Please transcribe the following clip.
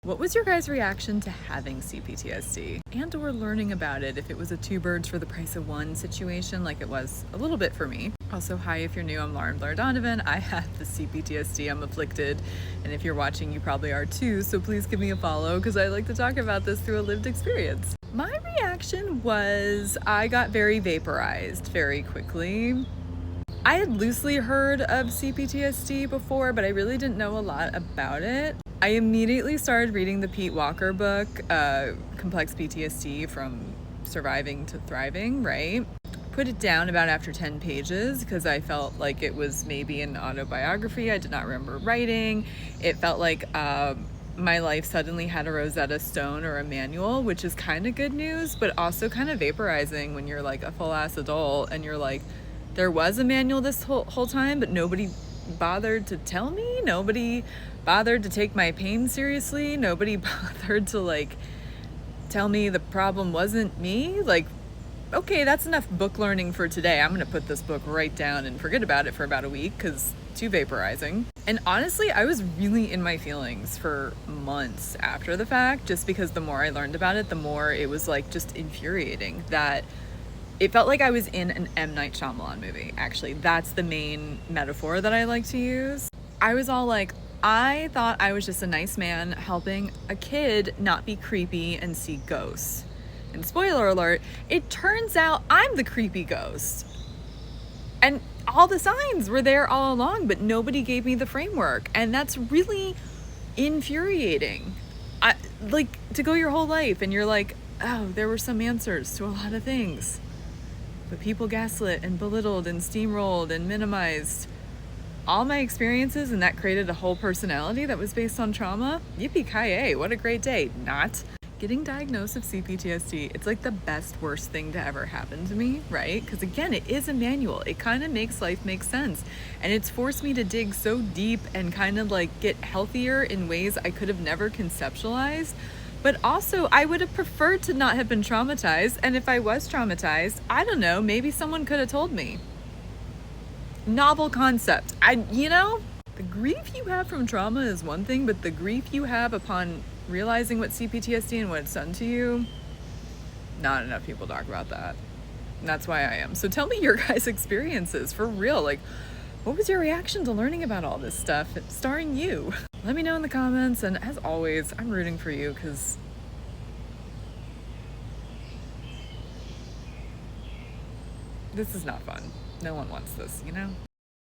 What was your guys' reaction to having CPTSD and or learning about it, if it was a two birds for the price of one situation like it was a little bit for me? Also, hi, if you're new, I'm Lauren Blair Donovan. I have the CPTSD, I'm afflicted, and if you're watching, you probably are too, so please give me a follow because I like to talk about this through a lived experience. My reaction was I got very vaporized very quickly. I had loosely heard of CPTSD before, but I really didn't know a lot about it. I immediately started reading the Pete Walker book, Complex PTSD from Surviving to Thriving, right? Put it down about after 10 pages because I felt like it was maybe an autobiography I did not remember writing. It felt like my life suddenly had a Rosetta Stone or a manual, which is kind of good news, but also kind of vaporizing when you're like a full-ass adult and you're like, there was a manual this whole time, but nobody bothered to tell me. Nobody bothered to take my pain seriously. Nobody bothered to like tell me the problem wasn't me. Like, okay, that's enough book learning for today. I'm gonna put this book right down and forget about it for about a week because too vaporizing. And honestly, I was really in my feelings for months after the fact, just because the more I learned about it, the more it was like just infuriating that it felt like I was in an M. Night Shyamalan movie, actually. That's the main metaphor that I like to use. I was all like, I thought I was just a nice man helping a kid not be creepy and see ghosts. And spoiler alert, it turns out I'm the creepy ghost. And all the signs were there all along, but nobody gave me the framework. And that's really infuriating. Like, to go your whole life and you're like, oh, there were some answers to a lot of things. But people gaslit and belittled and steamrolled and minimized all my experiences, and that created a whole personality that was based on trauma. Yippee-ki-yay, what a great day. Not. Getting diagnosed with CPTSD, it's like the best, worst thing to ever happen to me, right? Because again, it is a manual. It kind of makes life make sense. And it's forced me to dig so deep and kind of like get healthier in ways I could have never conceptualized. But also, I would have preferred to not have been traumatized. And if I was traumatized, I don't know, maybe someone could have told me. Novel concept. The grief you have from trauma is one thing, but the grief you have upon realizing what CPTSD and what it's done to you, not enough people talk about that. And that's why I am. So tell me your guys' experiences, for real. Like, what was your reaction to learning about all this stuff starring you? Let me know in the comments, and as always, I'm rooting for you because this is not fun. No one wants this, you know?